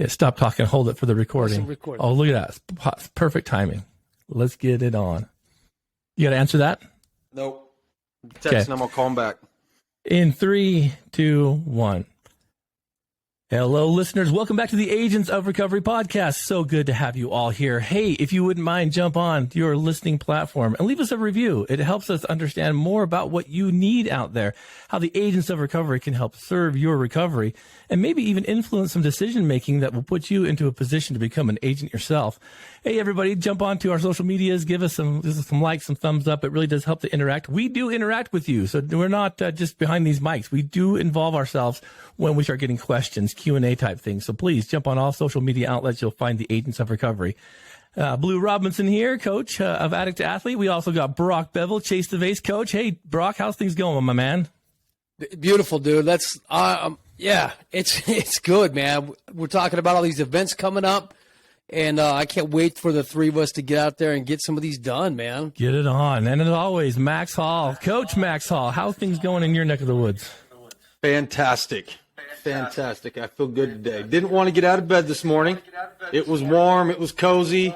Yeah, stop talking. Hold it for the recording. Recording. Oh, look at that. Perfect timing. Let's get it on. You got to answer that? Nope. Text him. I'll call him back. In 3, 2, 1. Hello, listeners. Welcome back to the Agents of Recovery podcast. So good to have you all here. Hey, if you wouldn't mind, jump on your listening platform and leave us a review. It helps us understand more about what you need out there, how the Agents of Recovery can help serve your recovery, and maybe even influence some decision making that will put you into a position to become an agent yourself. Hey, everybody, jump onto our social medias. Give us some likes, some thumbs up. It really does help to interact. We do interact with you, so we're not just behind these mics. We do involve ourselves when we start getting questions, Q&A type things. So please jump on all social media outlets. You'll find the Agents of Recovery. Blue Robinson here, coach of Addict to Athlete. We also got Brock Bevel, Chase the Vase coach. Hey, Brock, how's things going, my man? Beautiful, dude. That's it's good, man. We're talking about all these events coming up, and I can't wait for the three of us to get out there and get some of these done, man. Get it on. And as always, Max Hall, Coach Max Hall. How's things going in your neck of the woods? Fantastic. I feel good today. Didn't want to get out of bed this morning. It was warm. It was cozy.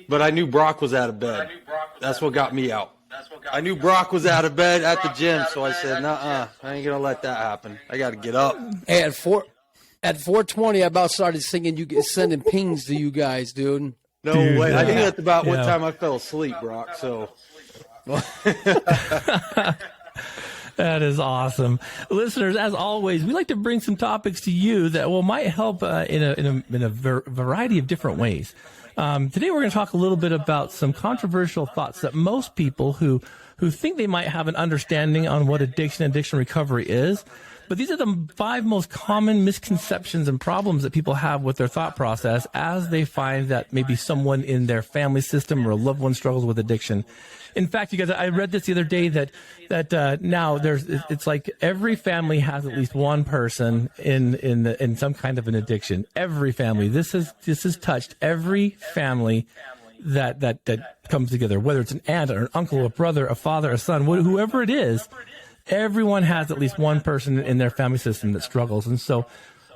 But I knew Brock was out of bed. That's what got me out. I knew Brock was out of bed at the gym, so I said, "Nuh-uh, I ain't gonna let that happen. I got to get up." Hey, at 4:20, I about started sending pings to you guys, dude. No way. I knew that's about what time I fell asleep, Brock. So. That is awesome. Listeners, as always, we like to bring some topics to you that might help in a variety of different ways. Today we're going to talk a little bit about some controversial thoughts that most people who think they might have an understanding on what addiction recovery is. But these are the 5 most common misconceptions and problems that people have with their thought process as they find that maybe someone in their family system or a loved one struggles with addiction. In fact, you guys, I read this the other day that now it's like every family has at least one person in some kind of an addiction. Every family. This has touched every family that comes together, whether it's an aunt or an uncle, a brother, a father, a son, whoever it is. Everyone has at least one person in their family system that struggles. And so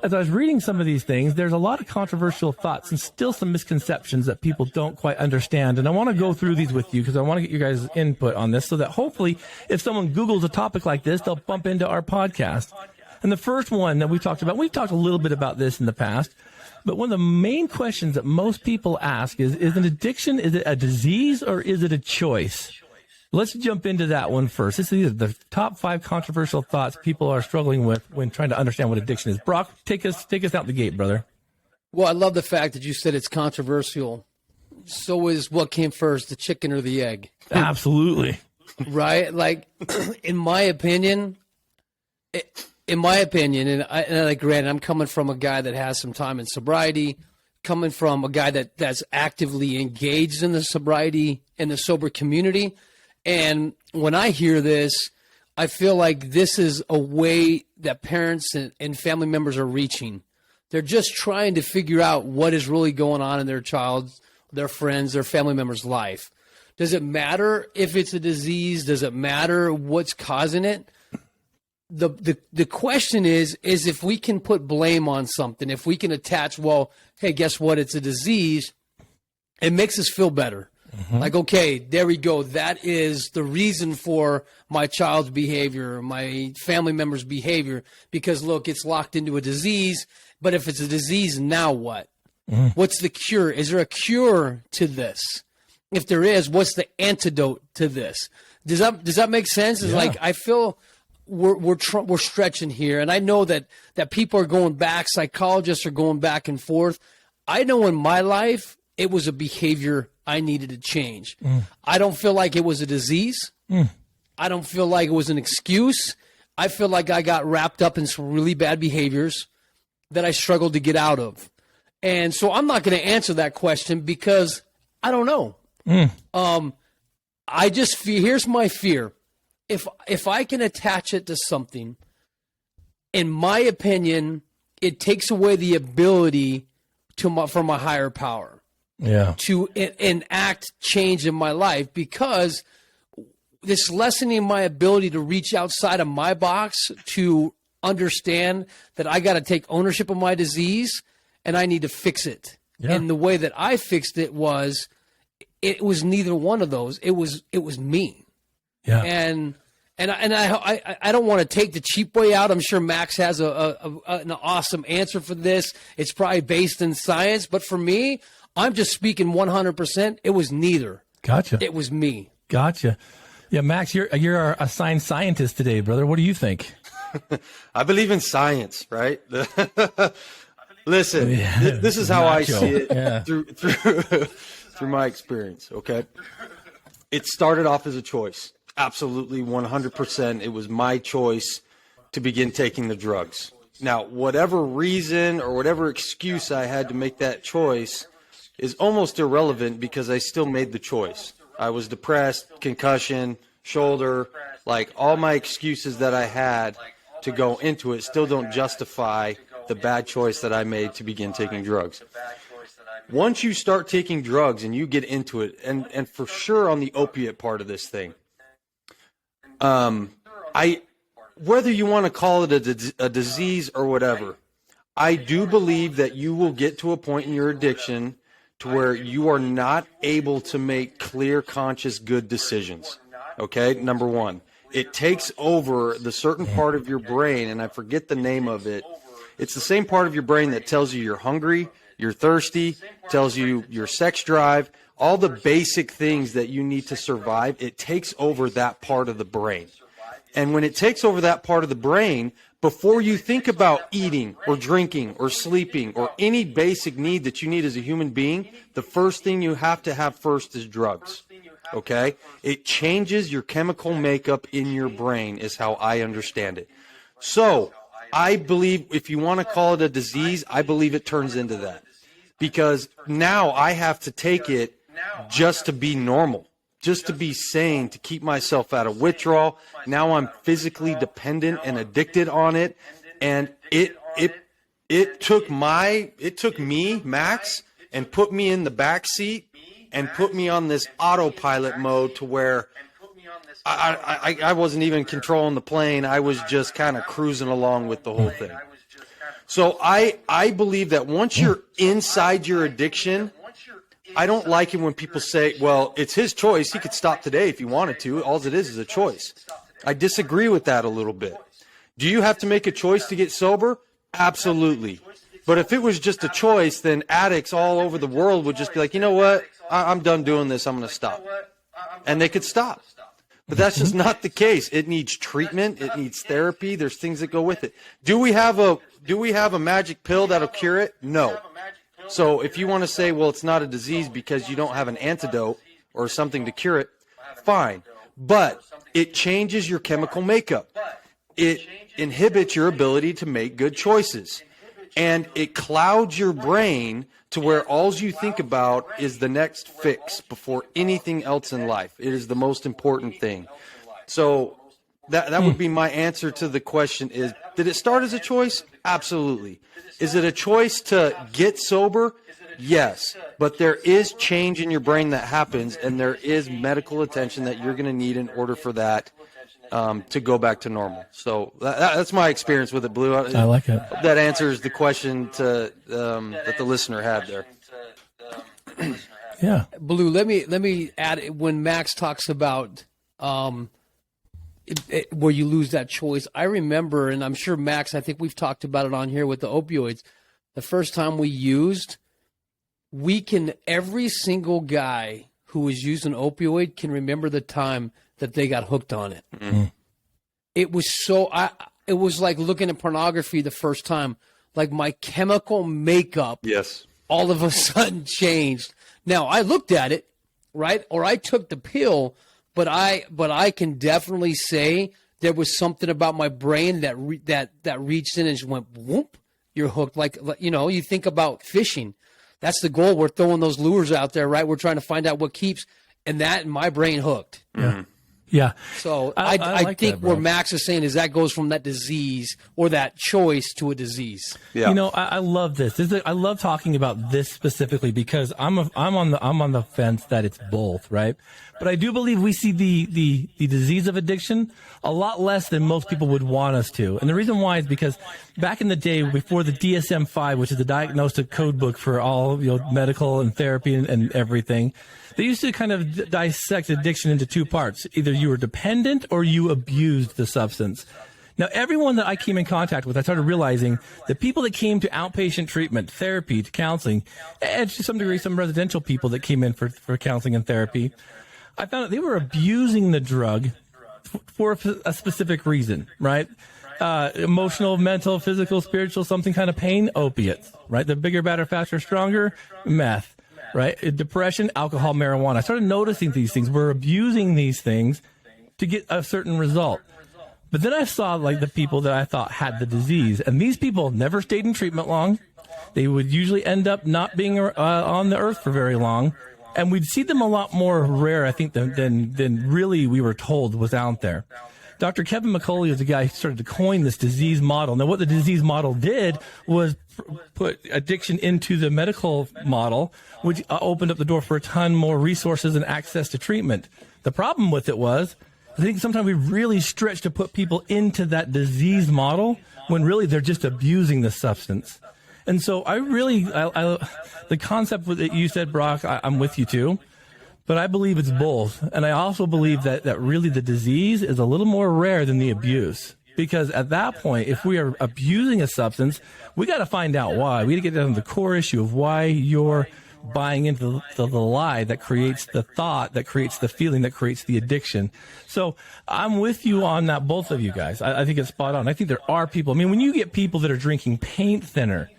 as I was reading some of these things, there's a lot of controversial thoughts and still some misconceptions that people don't quite understand. And I want to go through these with you because I want to get you guys' input on this so that hopefully if someone Googles a topic like this, they'll bump into our podcast. And the first one that we've talked a little bit about this in the past, but one of the main questions that most people ask is an addiction, is it a disease or is it a choice? Let's jump into that one first. This is the top 5 controversial thoughts people are struggling with when trying to understand what addiction is. Brock, take us out the gate, brother. Well, I love the fact that you said it's controversial. So is what came first, the chicken or the egg? Absolutely. Right? Like, in my opinion, and granted, I'm coming from a guy that has some time in sobriety, coming from a guy that's actively engaged in the sobriety and the sober community. And when I hear this, I feel like this is a way that parents and family members are reaching. They're just trying to figure out what is really going on in their child's, their friends, their family member's life. Does it matter if it's a disease? Does it matter what's causing it? The question is if we can put blame on something, if we can attach, well, hey, guess what? It's a disease. It makes us feel better. Mm-hmm. Like, okay, there we go. That is the reason for my child's behavior, my family member's behavior, because look, it's locked into a disease. But if it's a disease, now what? Mm. What's the cure? Is there a cure to this? If there is, what's the antidote to this? Does that make sense? It's like, I feel we're stretching here. And I know that people are going back, psychologists are going back and forth. I know in my life, it was a behavior I needed to change. Mm. I don't feel like it was a disease. Mm. I don't feel like it was an excuse. I feel like I got wrapped up in some really bad behaviors that I struggled to get out of. And so I'm not going to answer that question because I don't know. Mm. I just fear, here's my fear. If I can attach it to something, in my opinion, it takes away the ability from a higher power. Yeah. To enact change in my life, because this lessening my ability to reach outside of my box to understand that I got to take ownership of my disease and I need to fix it. Yeah. And the way that I fixed it was neither one of those. It was me. Yeah. And I don't want to take the cheap way out. I'm sure Max has an awesome answer for this. It's probably based in science, but for me, I'm just speaking 100%. It was neither. Gotcha. It was me. Gotcha. Yeah, Max, you're our assigned scientist today, brother. What do you think? I believe in science, right? Listen, this is how I see it through my experience, okay? It started off as a choice. Absolutely, 100%. It was my choice to begin taking the drugs. Now, whatever reason or whatever excuse I had to make that choice is almost irrelevant because I still made the choice. I was depressed, concussion, shoulder, like all my excuses that I had to go into it still don't justify the bad choice that I made to begin taking drugs. Once you start taking drugs and you get into it, and for sure on the opiate part of this thing, whether you want to call it a disease or whatever, I do believe that you will get to a point in your addiction to where you are not able to make clear, conscious, good decisions. Okay, number one. It takes over the certain part of your brain, and I forget the name of it. It's the same part of your brain that tells you you're hungry, you're thirsty, tells you your sex drive, all the basic things that you need to survive. It takes over that part of the brain. And when it takes over that part of the brain, before you think about eating or drinking or sleeping or any basic need that you need as a human being, the first thing you have to have first is drugs. Okay? It changes your chemical makeup in your brain is how I understand it. So, I believe if you want to call it a disease, I believe it turns into that. Because now I have to take it just to be normal, just to be sane, to keep myself out of withdrawal. Now I'm physically dependent and addicted on it. And it took me, Max, and put me in the back seat and put me on this autopilot mode to where I wasn't even controlling the plane. I was just kind of cruising along with the whole thing. So I believe that once you're inside your addiction, I don't like it when people say, well, it's his choice. He could stop today if he wanted to. All it is a choice. I disagree with that a little bit. Do you have to make a choice to get sober? Absolutely. But if it was just a choice, then addicts all over the world would just be like, you know what? I'm done doing this. I'm going to stop. And they could stop. But that's just not the case. It needs treatment. It needs therapy. There's things that go with it. Do we have a magic pill that'll cure it? No. So if you want to say, well, it's not a disease because you don't have an antidote or something to cure it, fine. But it changes your chemical makeup. It inhibits your ability to make good choices. And it clouds your brain to where all you think about is the next fix before anything else in life. It is the most important thing. So that would be my answer to the question is, did it start as a choice? Absolutely. Is it a choice to get sober? Yes. But there is change in your brain that happens, and there is medical attention that you're going to need in order for that to go back to normal. So that's my experience with it, Blue. I like it. That answers the question that the listener had there. Yeah. Blue, let me add, when Max talks about where you lose that choice, I remember, and I'm sure Max, I think we've talked about it on here with the opioids, the first time we used, every single guy who was using opioid can remember the time that they got hooked on it. Mm-hmm. It was it was like looking at pornography the first time. Like my chemical makeup, yes, all of a sudden changed. Now I looked at it, right, or I took the pill, but I can definitely say there was something about my brain that reached in and just went whoop. You're hooked. Like you think about fishing. That's the goal. We're throwing those lures out there, right? We're trying to find out what keeps, and my brain hooked. Yeah. Yeah. So I I like think that, bro. where Max is saying is that goes from that disease or that choice to a disease. Yeah. You know, I love this. I love talking about this specifically because I'm on the fence that it's both, right? But I do believe we see the disease of addiction a lot less than most people would want us to. And the reason why is because back in the day, before the DSM-5, which is the diagnostic code book for all medical and therapy and everything, they used to kind of dissect addiction into two parts. Either you were dependent or you abused the substance. Now, everyone that I came in contact with, I started realizing the people that came to outpatient treatment, therapy, to counseling, and to some degree, some residential people that came in for counseling and therapy, I found out they were abusing the drug for a specific reason, right? Emotional, mental, physical, spiritual, something kind of pain, opiates, right? The bigger, better, faster, stronger, meth. Right? Depression, alcohol, marijuana. I started noticing these things. We're abusing these things to get a certain result. But then I saw like the people that I thought had the disease, and these people never stayed in treatment long. They would usually end up not being on the earth for very long. And we'd see them a lot more rare, I think, than really we were told was out there. Dr. Kevin McCauley is the guy who started to coin this disease model. Now, what the disease model did was put addiction into the medical model, which opened up the door for a ton more resources and access to treatment. The problem with it was, I think sometimes we really stretch to put people into that disease model when really they're just abusing the substance. And so the concept that you said, Brock, I'm with you too. But I believe it's both. And I also believe that really the disease is a little more rare than the abuse. Because at that point, if we are abusing a substance, we got to find out why. We got to get down to the core issue of why you're buying into the lie that creates the thought, that creates the feeling, that creates the addiction. So I'm with you on that, both of you guys. I think it's spot on. I think there are people. I mean, when you get people that are drinking paint thinner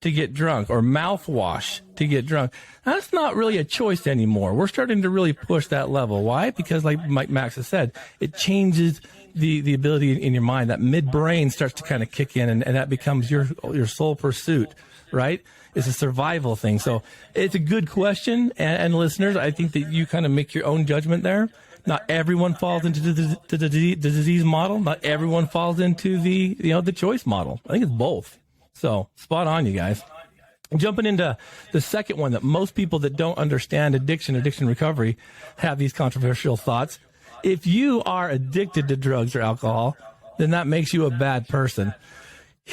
to get drunk or mouthwash to get drunk, that's not really a choice anymore. We're starting to really push that level. Why? Because like Max has said, it changes the ability in your mind. That midbrain starts to kind of kick in, and that becomes your sole pursuit, right? It's a survival thing. So it's a good question. And listeners, I think that you kind of make your own judgment there. Not everyone falls into the disease model. Not everyone falls into the choice model. I think it's both. So spot on, you guys. Jumping into the second one, that most people that don't understand addiction recovery have these controversial thoughts. If you are addicted to drugs or alcohol, then that makes you a bad person.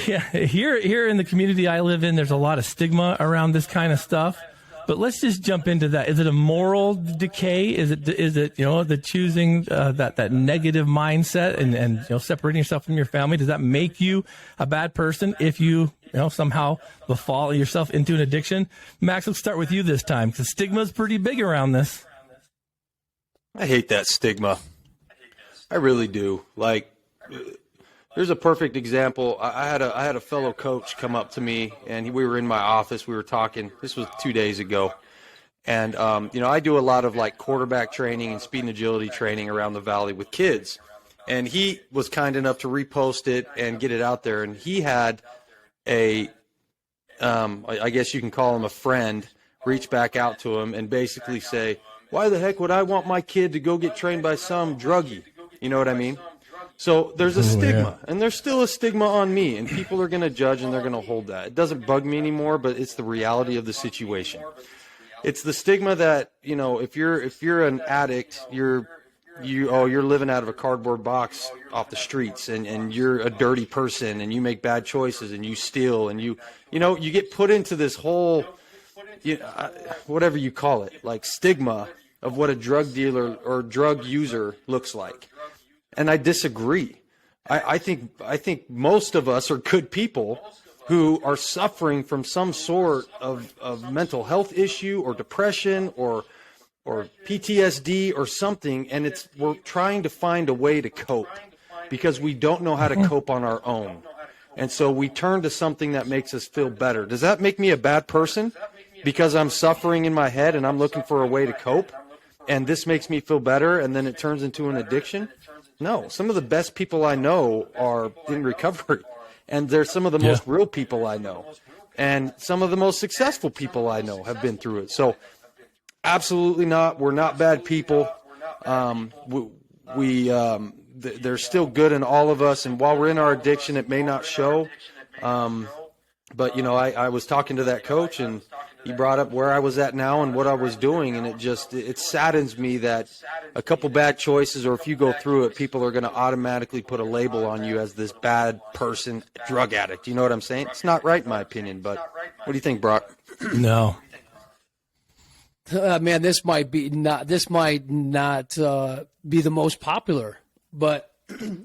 Yeah, here in the community I live in, there's a lot of stigma around this kind of stuff. But let's just jump into that. Is it a moral decay? Is it the choosing that negative mindset and separating yourself from your family? Does that make you a bad person if you somehow befall yourself into an addiction? Max, let's start with you this time because stigma is pretty big around this. I hate that stigma. I really do. Like, there's a perfect example. I had a fellow coach come up to me, and we were in my office. We were talking. This was 2 days ago. And, I do a lot of, like, quarterback training and speed and agility training around the valley with kids. And he was kind enough to repost it and get it out there. And he had I guess you can call him a friend, reach back out to him and basically say, why the heck would I want my kid to go get trained by some druggie? You know what I mean? So there's a stigma, and there's still a stigma on me, and people are going to judge and they're going to hold that. It doesn't bug me anymore, but it's the reality of the situation. It's the stigma that, if you're an addict, you're living out of a cardboard box off the streets, and you're a dirty person, and you make bad choices, and you steal, and you get put into this whole, whatever you call it, like stigma of what a drug dealer or drug user looks like. And I disagree. I think most of us are good people who are suffering from some sort of mental health issue or depression or PTSD or something, and we're trying to find a way to cope because we don't know how to cope on our own. And so we turn to something that makes us feel better. Does that make me a bad person because I'm suffering in my head and I'm looking for a way to cope, and this makes me feel better and then it turns into an addiction? No, some of the best people I know are in recovery, and they're some of the most real people I know, and some of the most successful people I know have been through it. So absolutely not. We're not bad people. there's still good in all of us, and while we're in our addiction, it may not show. But I was talking to that coach, and he brought up where I was at now and what I was doing, and it saddens me that a couple bad choices, or if you go through it, people are going to automatically put a label on you as this bad person, drug addict. You know what I'm saying? It's not right, in my opinion. But what do you think, Brock? No. Man, this might not be the most popular, but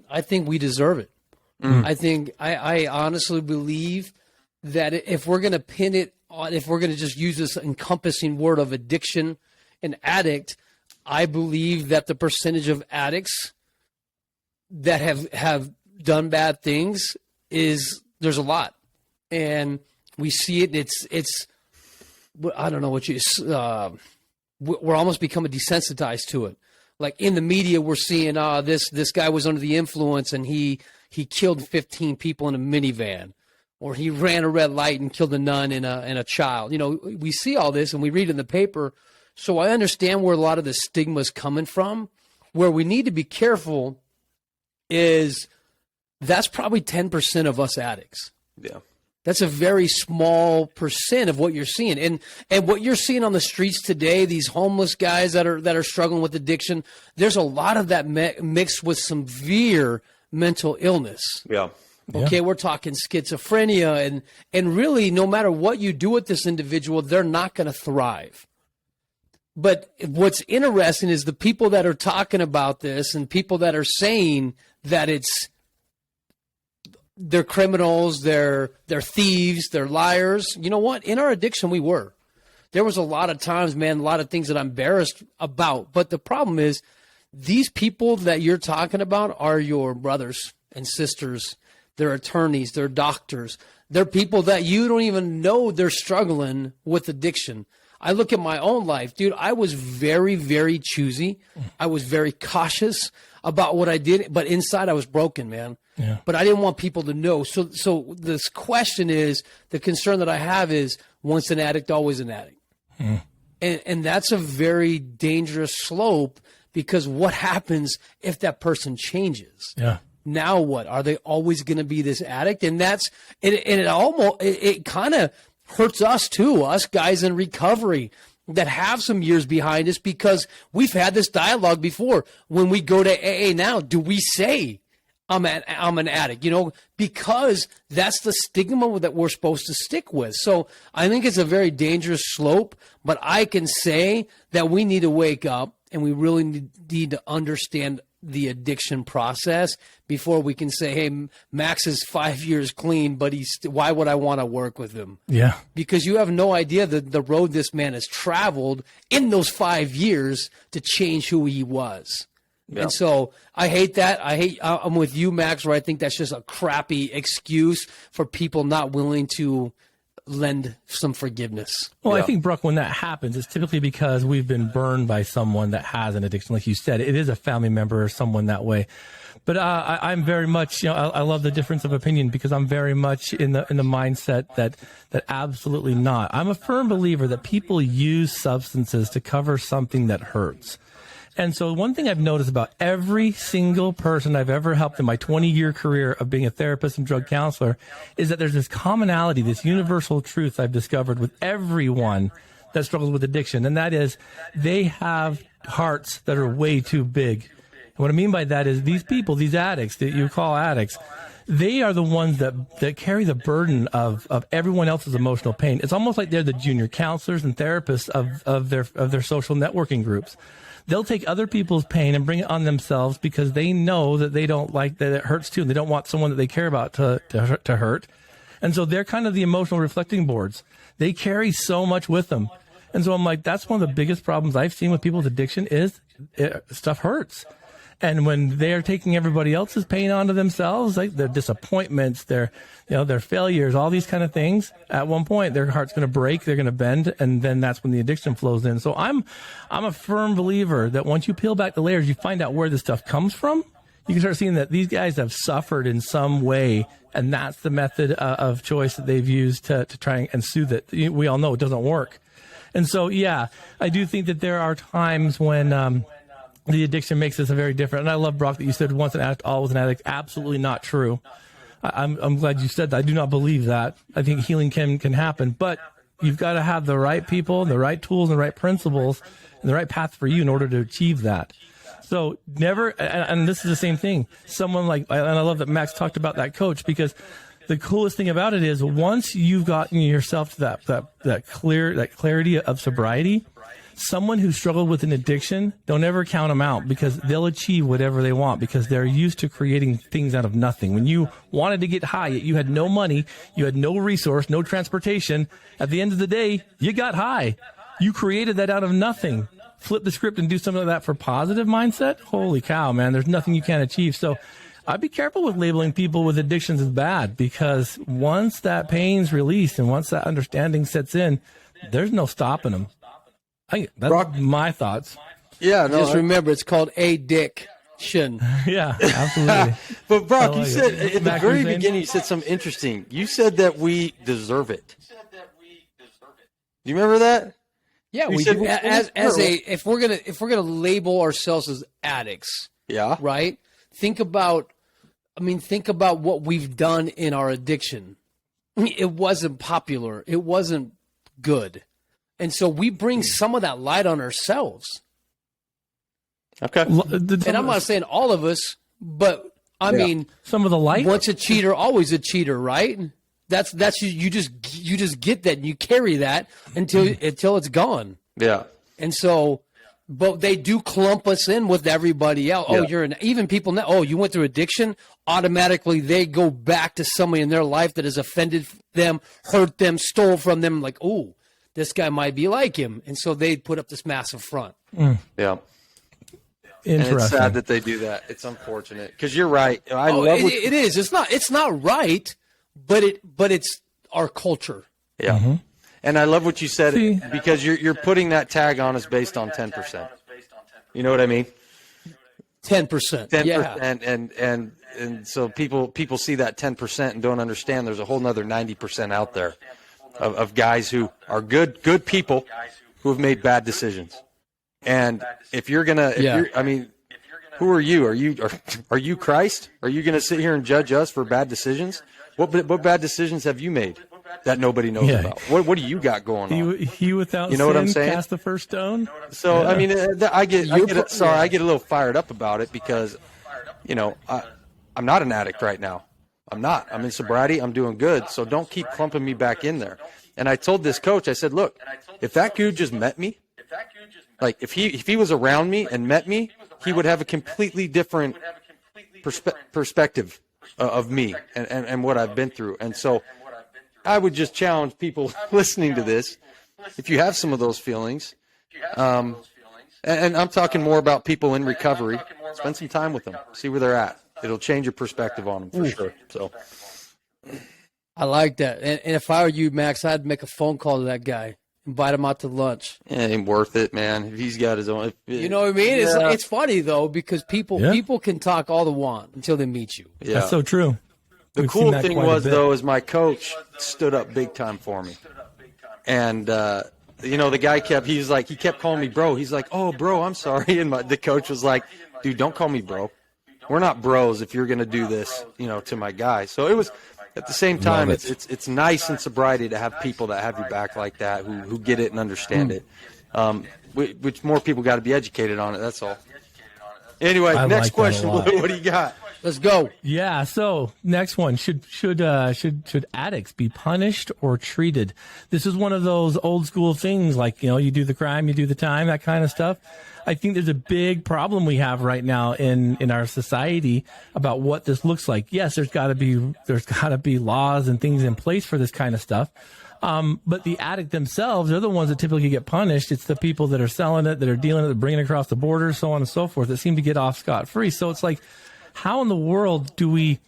I think we deserve it. I honestly believe that if we're going to pin it on, if we're going to just use this encompassing word of addiction and addict, I believe that the percentage of addicts that have done bad things there's a lot, and we see it. It's I don't know what we're almost becoming desensitized to it. Like in the media, we're seeing this guy was under the influence and he killed 15 people in a minivan, or he ran a red light and killed a nun and a child. We see all this and we read in the paper. So I understand where a lot of the stigma is coming from. Where we need to be careful is that's probably 10% of us addicts. Yeah. That's a very small percent of what you're seeing. And what you're seeing on the streets today, these homeless guys that are struggling with addiction, there's a lot of that mixed with severe mental illness. Yeah. Okay, we're talking schizophrenia, and really no matter what you do with this individual, they're not going to thrive. But what's interesting is the people that are talking about this and people that are saying that they're criminals, they're thieves, they're liars. You know what? In our addiction, we were. There was a lot of times, man, a lot of things that I'm embarrassed about. But the problem is these people that you're talking about are your brothers and sisters. They're attorneys, they're doctors. They're people that you don't even know they're struggling with addiction. I look at my own life, dude. I was very, very choosy. I was very cautious about what I did, but inside I was broken, man. Yeah. But I didn't want people to know. So this question is, the concern that I have is, once an addict, always an addict. And that's a very dangerous slope, because what happens if that person changes? Yeah. Now what? Are they always going to be this addict? And it kind of hurts us too, us guys in recovery that have some years behind us, because we've had this dialogue before. When we go to AA now, do we say I'm an addict? Because that's the stigma that we're supposed to stick with. So I think it's a very dangerous slope, but I can say that we need to wake up and we really need to understand the addiction process before we can say, hey, Max is 5 years clean, but why would I want to work with him? Yeah. Because you have no idea the road this man has traveled in those 5 years to change who he was. Yeah. And so I hate that. I'm with you, Max, where I think that's just a crappy excuse for people not willing to lend some forgiveness. Well, I think, Brooke, when that happens, it's typically because we've been burned by someone that has an addiction. Like you said, it is a family member or someone that way. But I'm very much, I love the difference of opinion, because I'm very much in the mindset that absolutely not. I'm a firm believer that people use substances to cover something that hurts. And so one thing I've noticed about every single person I've ever helped in my 20-year career of being a therapist and drug counselor is that there's this commonality, this universal truth I've discovered with everyone that struggles with addiction. And that is, they have hearts that are way too big. And what I mean by that is, these people, these addicts that you call addicts, they are the ones that carry the burden of everyone else's emotional pain. It's almost like they're the junior counselors and therapists of their social networking groups. They'll take other people's pain and bring it on themselves because they know that they don't like that it hurts too, and they don't want someone that they care about to hurt. And so they're kind of the emotional reflecting boards. They carry so much with them. And so I'm like, that's one of the biggest problems I've seen with people with addiction is stuff hurts. And when they're taking everybody else's pain onto themselves, like their disappointments, their failures, all these kind of things, at one point their heart's going to break, they're going to bend, and then that's when the addiction flows in. So I'm a firm believer that once you peel back the layers, you find out where this stuff comes from. You can start seeing that these guys have suffered in some way, and that's the method of choice that they've used to try and soothe it. We all know it doesn't work. And so, yeah, I do think that there are times when the addiction makes us a very different. And I love, Brock, that you said once an addict, always an addict. Absolutely not true. I'm glad you said that. I do not believe that. I think healing can happen, but you've got to have the right people, the right tools, and the right principles, and the right path for you in order to achieve that. So never, and this is the same thing. Someone like, and I love that Max talked about that coach, because the coolest thing about it is once you've gotten yourself to that clarity of sobriety, someone who struggled with an addiction, don't ever count them out, because they'll achieve whatever they want, because they're used to creating things out of nothing. When you wanted to get high, you had no money, you had no resource, no transportation. At the end of the day, you got high. You created that out of nothing. Flip the script and do something like that for positive mindset. Holy cow, man, there's nothing you can't achieve. So I'd be careful with labeling people with addictions as bad, because once that pain's released and once that understanding sets in, there's no stopping them. That's Brock, my thoughts. Yeah, no. Just remember, it's called addiction. Yeah, absolutely. But Brock, you like said it. at the Mac, very you're saying? beginning, you said something interesting. You said that we deserve it. Do you remember that? Yeah, You we said do. we- If we're gonna label ourselves as addicts, Yeah. right? Think about what we've done in our addiction. It wasn't popular. It wasn't good. And so we bring some of that light on ourselves. Okay. And I'm not saying all of us, but I mean, some of the light. once a cheater, always a cheater, right? That's you just get that and you carry that until it's gone. Yeah. And so, but they do clump us in with everybody else. Oh, Yeah. even people now. Oh, you went through addiction. Automatically, they go back to somebody in their life that has offended them, hurt them, stole from them. Like, oh, this guy might be like him, and so they put up this massive front. Yeah. And Interesting. it's sad that they do that. It's unfortunate, because you're right. I love what It is. It's not right, but it's our culture. Yeah. Mm-hmm. And I love what you said, See? because you're putting that tag on us based on 10%. You know what I mean? 10%. 10%. Yeah. And so people see that 10% and don't understand there's a whole nother 90% out there of guys who are good people who have made bad decisions. And if you're going to, who are you? Are you Christ? Are you going to sit here and judge us for bad decisions? What bad decisions have you made that nobody knows about? What do you got going on? He without You know sin, what I'm saying? cast the first stone. So Yeah. I mean, I get a little fired up about it, because, I'm not an addict right now. I'm not. I'm in sobriety. I'm doing good. So don't keep clumping me back in there. And I told this coach, I said, look, if that dude just met me, like if he was around me and met me, he would have a completely different perspective of me and what I've been through. And so I would just challenge people listening to this, if you have some of those feelings, and I'm talking more about people in recovery, spend some time with them, see where they're at. It'll change your perspective on them for sure. So I like that. And if I were you, Max, I'd make a phone call to that guy, invite him out to lunch. it ain't worth it, man. If he's got his own, You know what I mean? Yeah. It's funny though, because people can talk all they want until they meet you. Yeah. That's so true. The We've seen cool that thing quite a was, bit. though, is my coach stood up big time for me. And, the guy he kept calling me bro. He's like, oh, bro, I'm sorry. And the coach was like, dude, don't call me bro. We're not bros if you're going to do this, to my guy. So it was, at the same time, it's nice in sobriety to have people that have your back like that, who get it and understand it. Which more people got to be educated on it. That's all. Anyway, I next like that a question. lot. What do you got? Let's go. Yeah. So next one, should addicts be punished or treated? This is one of those old school things, like, you do the crime, you do the time, that kind of stuff. I think there's a big problem we have right now in our society about what this looks like. Yes, there's got to be laws and things in place for this kind of stuff. But the addict themselves, they're the ones that typically get punished. It's the people that are selling it, that are dealing it, that bringing it across the border, so on and so forth, that seem to get off scot-free. So it's like, how in the world do we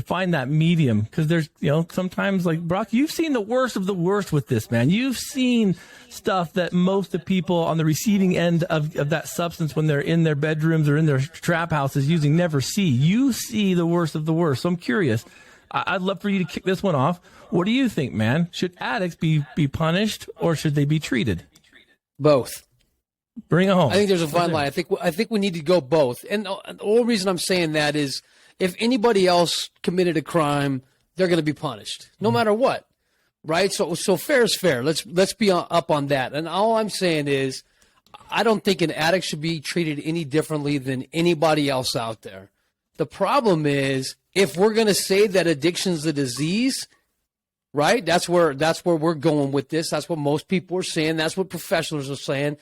find that medium? Because there's, sometimes, like, Brock, you've seen the worst of the worst with this, man. You've seen stuff that most of the people on the receiving end of that substance, when they're in their bedrooms or in their trap houses using, never see. You see the worst of the worst. So I'm curious. I'd love for you to kick this one off. What do you think, man? Should addicts be punished, or should they be treated? Both. Bring it home. I think there's a fine line. I think we need to go both. And the only reason I'm saying that is if anybody else committed a crime, they're going to be punished, no matter what, right? So fair is fair. Let's be up on that. And all I'm saying is, I don't think an addict should be treated any differently than anybody else out there. The problem is, if we're going to say that addiction's a disease, right? That's where we're going with this. That's what most people are saying. That's what professionals are saying.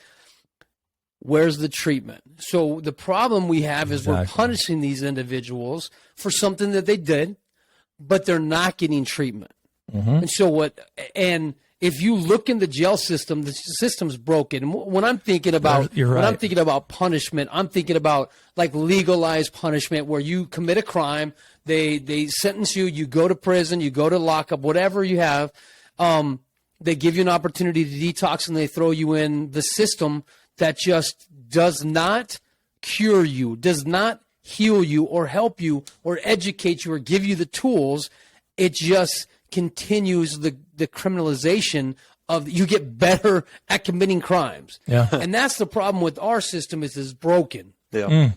Where's the treatment? So the problem we have is we're punishing these individuals for something that they did, but they're not getting treatment. And so and if you look in the jail system, the system's broken. When I'm thinking about when I'm thinking about punishment, I'm thinking about like legalized punishment where you commit a crime, they sentence you, you go to prison, you go to lockup, whatever you have. They give you an opportunity to detox and they throw you in the system that just does not cure you, does not heal you or help you or educate you or give you the tools. It just continues the criminalization of, you get better at committing crimes. Yeah. And that's the problem with our system, is it's broken. Yeah.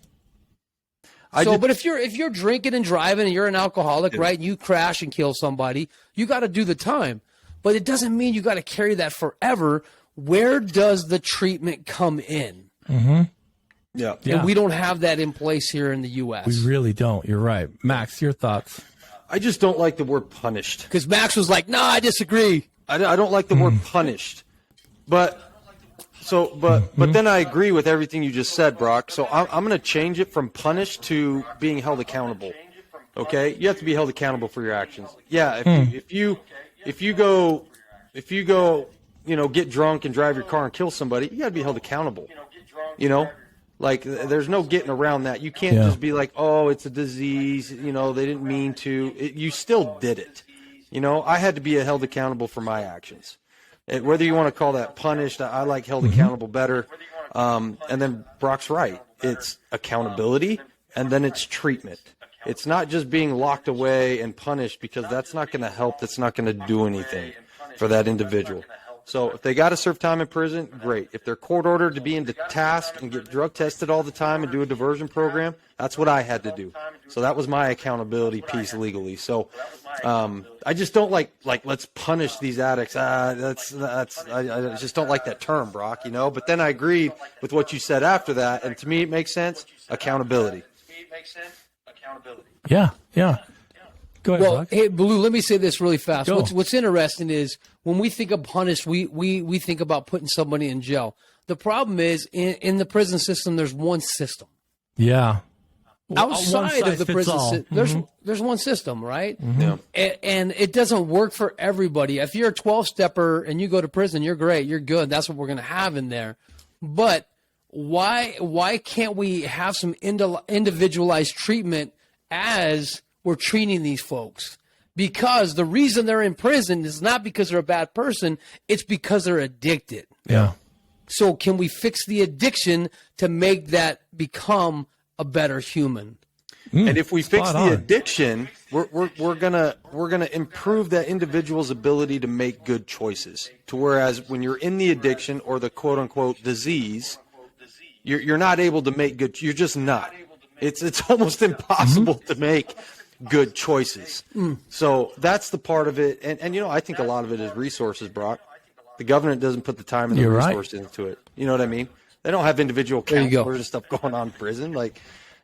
But if you're drinking and driving and you're an alcoholic, right, and you crash and kill somebody, you got to do the time. But it doesn't mean you got to carry that forever. Where does the treatment come in? Yeah. And we don't have that in place here in the U.S. We really don't. You're right. Max, your thoughts? I just don't like the word punished. Because Max was like, no, I disagree. I don't like the word punished. But then I agree with everything you just said, Brock. So I'm going to change it from punished to being held accountable. Okay? You have to be held accountable for your actions. Yeah, if you go, get drunk and drive your car and kill somebody, you got to be held accountable. Like, there's no getting around that. You can't just be like, oh, it's a disease. They didn't mean to. You still did it. I had to be held accountable for my actions. Whether you want to call that punished, I like held accountable better. And then Brock's right. It's accountability, and then it's treatment. It's not just being locked away and punished, because that's not going to help. That's not going to do anything for that individual. So if they got to serve time in prison, great. If they're court ordered to be in the task and get drug tested all the time and do a diversion program, that's what I had to do. So that was my accountability piece legally. So I just don't like let's punish these addicts. I just don't like that term, Brock. But then I agreed with what you said after that, and to me it makes sense. Accountability. Yeah. Go ahead, well, Brock. hey, Blue, let me say this really fast. What's interesting is when we think of punish, we think about putting somebody in jail. The problem is in the prison system, there's one system. Yeah. Outside of the prison system, there's one system, right? Yeah. And it doesn't work for everybody. If you're a 12-stepper and you go to prison, you're great. You're good. That's what we're going to have in there. But why can't we have some individualized treatment as we're treating these folks? Because the reason they're in prison is not because they're a bad person. It's because they're addicted. Yeah. So can we fix the addiction to make that become a better human? And if we fix the addiction, we're gonna improve that individual's ability to make good choices. To whereas when you're in the addiction or the quote unquote disease, you're not able to make good. You're just not. It's almost impossible to make good choices. So that's the part of it. And I think a lot of it is resources, Brock. The government doesn't put the time and the resources into it. You know what I mean? They don't have individual counselors and stuff going on in prison. Like,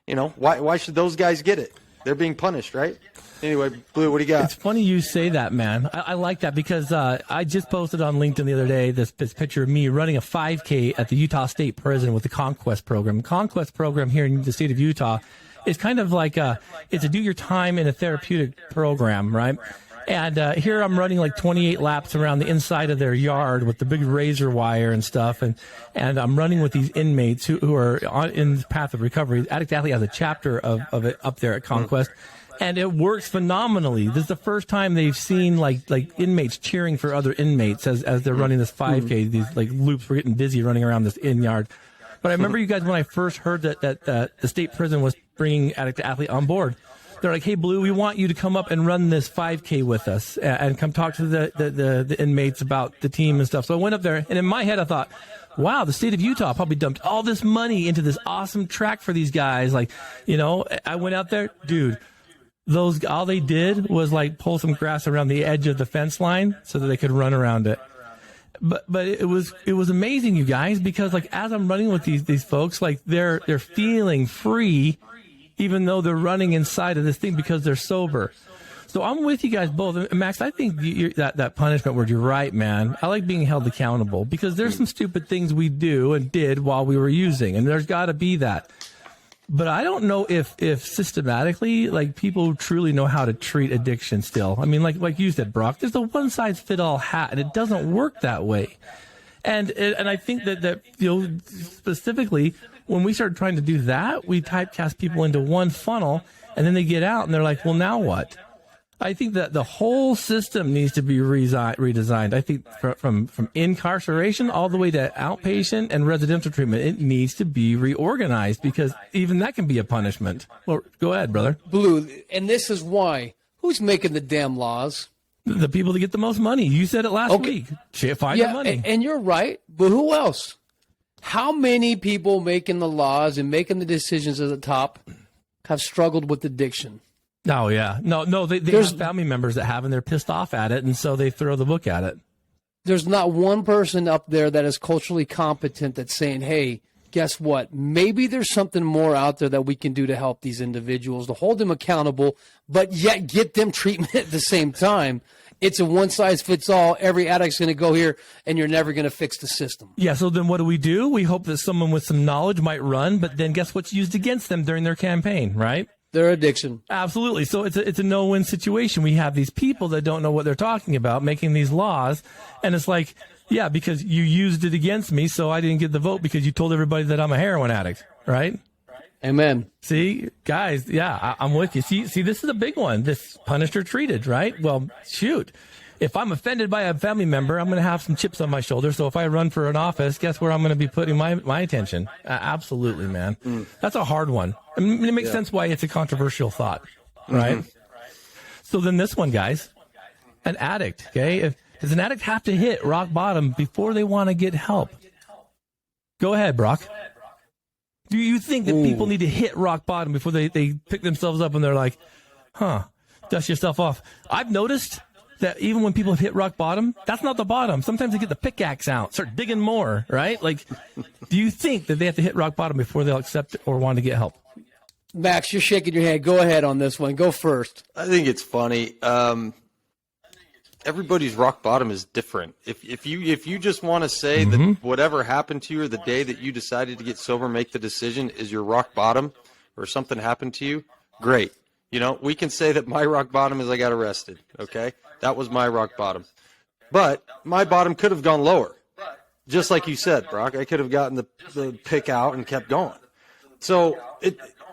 why should those guys get it? They're being punished, right? Anyway, Blue, what do you got? It's funny you say that, man. I like that because I just posted on LinkedIn the other day this picture of me running a 5K at the Utah State Prison with the Conquest Program. Conquest Program here in the state of Utah is kind of like it's a do your time in a therapeutic program, right? And here I'm running like 28 laps around the inside of their yard with the big razor wire and stuff. And I'm running with these inmates who are in the path of recovery. Addict Athlete has a chapter of it up there at Conquest. And it works phenomenally. This is the first time they've seen like inmates cheering for other inmates as they're running this 5K. These like loops were getting busy running around this in yard. But I remember you guys when I first heard that the state prison was bringing Addict Athlete on board. they're like, hey, Blue, we want you to come up and run this 5K with us and come talk to the inmates about the team and stuff. So I went up there, and in my head I thought, wow, the state of Utah probably dumped all this money into this awesome track for these guys. Like, you know, I went out there, dude, all they did was like pull some grass around the edge of the fence line so that they could run around it. But it was amazing, you guys, because like as I'm running with these folks, like they're feeling free, even though they're running inside of this thing because they're sober. So I'm with you guys both. And Max, I think that punishment word, you're right, man. I like being held accountable because there's some stupid things we do and did while we were using, and there's got to be that. But I don't know if systematically, like, people truly know how to treat addiction still. I mean, like you said, Brock, there's a one-size-fit-all hat, and it doesn't work that way. And I think that you know, specifically, when we start trying to do that, we typecast people into one funnel, and then they get out, and they're like, well, now what? I think that the whole system needs to be redesigned. I think from incarceration all the way to outpatient and residential treatment, it needs to be reorganized because even that can be a punishment. Well, go ahead, brother. Blue, and this is why. Who's making the damn laws? The people that get the most money. You said it last week. Find the money. And you're right, but who else? How many people making the laws and making the decisions at the top have struggled with addiction? Oh, yeah. No, they have family members that have, and they're pissed off at it, and so they throw the book at it. There's not one person up there that is culturally competent that's saying, hey, guess what? Maybe there's something more out there that we can do to help these individuals, to hold them accountable, but yet get them treatment at the same time. It's a one-size-fits-all. Every addict's going to go here, and you're never going to fix the system. Yeah, so then what do? We hope that someone with some knowledge might run, but then guess what's used against them during their campaign, right? Their addiction. Absolutely. So it's a no-win situation. We have these people that don't know what they're talking about making these laws. And it's like, yeah, because you used it against me, so I didn't get the vote because you told everybody that I'm a heroin addict, right? Amen. See, guys, yeah, I'm with you. See, this is a big one. This punished or treated, right? Well, shoot. If I'm offended by a family member, I'm going to have some chips on my shoulder. So if I run for an office, guess where I'm going to be putting my attention? Absolutely, man. That's a hard one. I mean, it makes sense why it's a controversial thought, right? Mm-hmm. So then this one, guys, an addict, okay? Does an addict have to hit rock bottom before they want to get help? Go ahead, Brock. Do you think that people need to hit rock bottom before they pick themselves up and they're like, dust yourself off? I've noticed that even when people have hit rock bottom, that's not the bottom. Sometimes they get the pickaxe out, start digging more, right? Like, do you think that they have to hit rock bottom before they'll accept or want to get help? Max, you're shaking your head. Go ahead on this one. Go first. I think it's funny. Everybody's rock bottom is different. If you just want to say that whatever happened to you or the day that you decided to get sober, make the decision is your rock bottom, or something happened to you, great. You know, we can say that my rock bottom is I got arrested, okay? That was my rock bottom. But my bottom could have gone lower. Just like you said, Brock, I could have gotten the pick out and kept going. So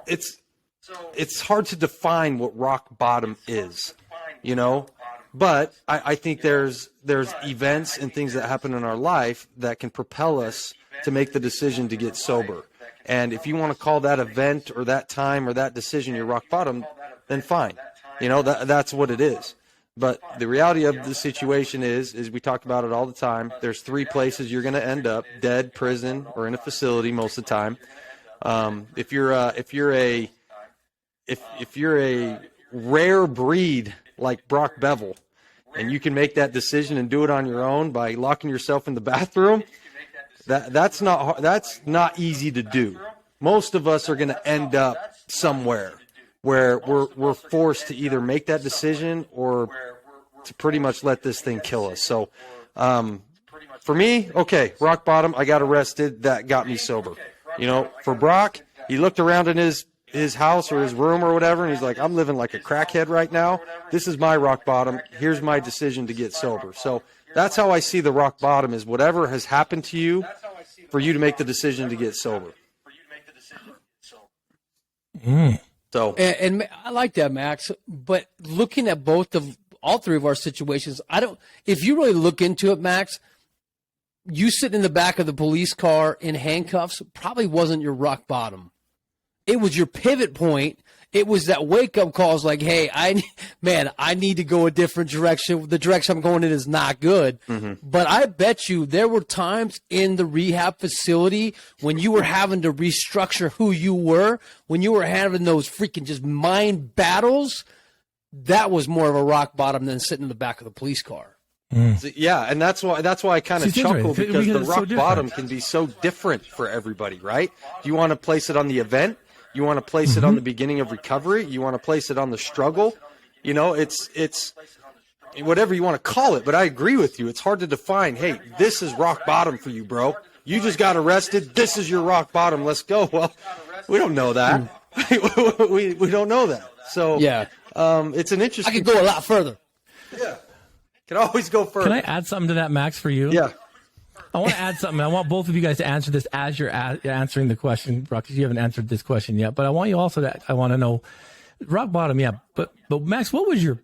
it's hard to define what rock bottom is, you know? But I think there's events and things that happen in our life that can propel us to make the decision to get sober. And if you want to call that event or that time or that decision your rock bottom, then fine. You know, that's what it is. But the reality of the situation is we talk about it all the time. There's three places you're going to end up: dead, prison, or in a facility most of the time. If you're a rare breed like Brock Bevel, and you can make that decision and do it on your own by locking yourself in the bathroom, that's not easy to do. Most of us are going to end up somewhere where we're forced to either make that decision or to pretty much let this thing kill us. So for me, okay, rock bottom, I got arrested. That got me sober. You know, for Brock, he looked around in his house or his room or whatever, and he's like, I'm living like a crackhead right now. This is my rock bottom. Here's my decision to get sober. So that's how I see the rock bottom, is whatever has happened to you for you to make the decision to get sober. So, and I like that, Max. But looking at all three of our situations, if you really look into it, Max, you sitting in the back of the police car in handcuffs probably wasn't your rock bottom. It was your pivot point. it was that wake up calls like, hey, I need to go a different direction. The direction I'm going in is not good. But I bet you there were times in the rehab facility when you were having to restructure who you were, when you were having those freaking just mind battles. That was more of a rock bottom than sitting in the back of the police car. Yeah, and that's why I kind of chuckle, because the rock bottom can be so different for everybody, right? Do you want to place it on the event? You want to place it on the beginning of recovery? You want to place it on the struggle? You know, it's whatever you want to call it, but I agree with you. It's hard to define, hey, this is rock bottom for you, bro. You just got arrested. This is your rock bottom. Let's go. Well, we don't know that. we don't know that. So yeah, it's an interesting. I could go a lot further. Yeah. Can always go further. Can I add something to that, Max, for you? Yeah. I want to add something. I want both of you guys to answer this as you're answering the question, Brock, because you haven't answered this question yet. But I want you also to. I want to know, rock bottom, yeah. But Max, what was your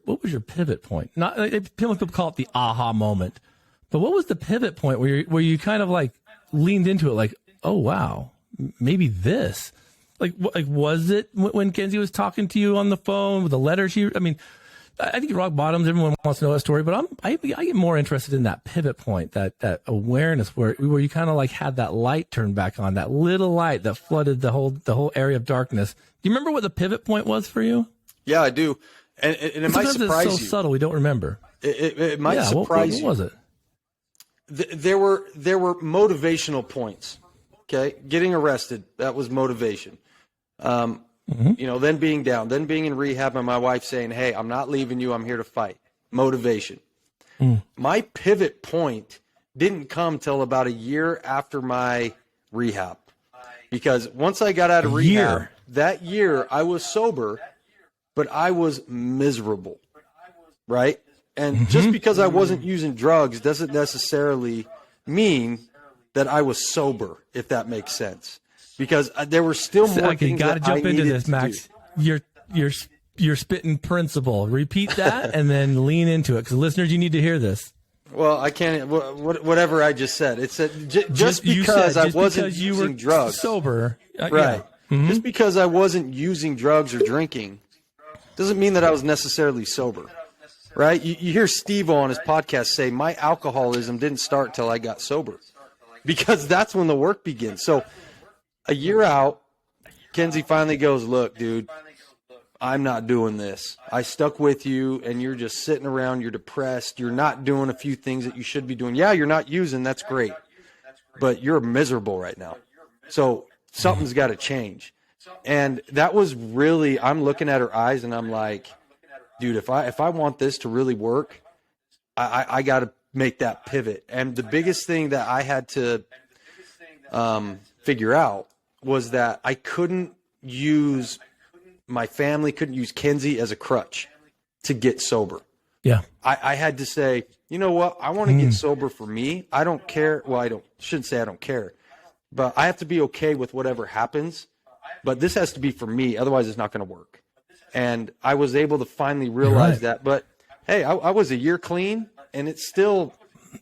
pivot point? Not people call it the aha moment, but what was the pivot point where you kind of like leaned into it, like, oh wow, maybe this, like was it when Kenzie was talking to you on the phone with the letter she? I mean. I think rock bottoms, everyone wants to know that story, but I get more interested in that pivot point, that awareness where you kind of like had that light turned back on, that little light that flooded the whole area of darkness. Do you remember what the pivot point was for you? Yeah, I do. And it might surprise you. It's so subtle, we don't remember. It might surprise you. What was it? There were motivational points. Okay. Getting arrested, that was motivation. You know, then being down, then being in rehab, and my wife saying, hey, I'm not leaving you. I'm here to fight. Motivation. My pivot point didn't come till about a year after my rehab, because once I got out of rehab, that year I was sober, but I was miserable. Right. And just because I wasn't using drugs doesn't necessarily mean that I was sober, if that makes sense. Because there were still more things that I needed to do. Got to jump into this, Max. You're spitting principle. Repeat that and then lean into it, because listeners, you need to hear this. Well, I can't. Whatever I just said. It said just because I wasn't using drugs, sober, right? Yeah. Just because I wasn't using drugs or drinking doesn't mean that I was necessarily sober, right? You hear Steve on his podcast say, "My alcoholism didn't start till I got sober," because that's when the work begins. So. A year out, Kenzie finally goes, look, dude, I'm not doing this. I stuck with you, and you're just sitting around. You're depressed. You're not doing a few things that you should be doing. Yeah, you're not using. That's great. But you're miserable right now. So something's got to change. And that was really, I'm looking at her eyes, and I'm like, dude, if I want this to really work, I got to make that pivot. And the biggest thing that I had to figure out was that I couldn't use my family, couldn't use Kenzie as a crutch to get sober. Yeah. I had to say, you know what? I want to get sober for me. I don't care. Well, shouldn't say I don't care, but I have to be okay with whatever happens. But this has to be for me. Otherwise, it's not going to work. And I was able to finally realize that. But hey, I was a year clean, and it still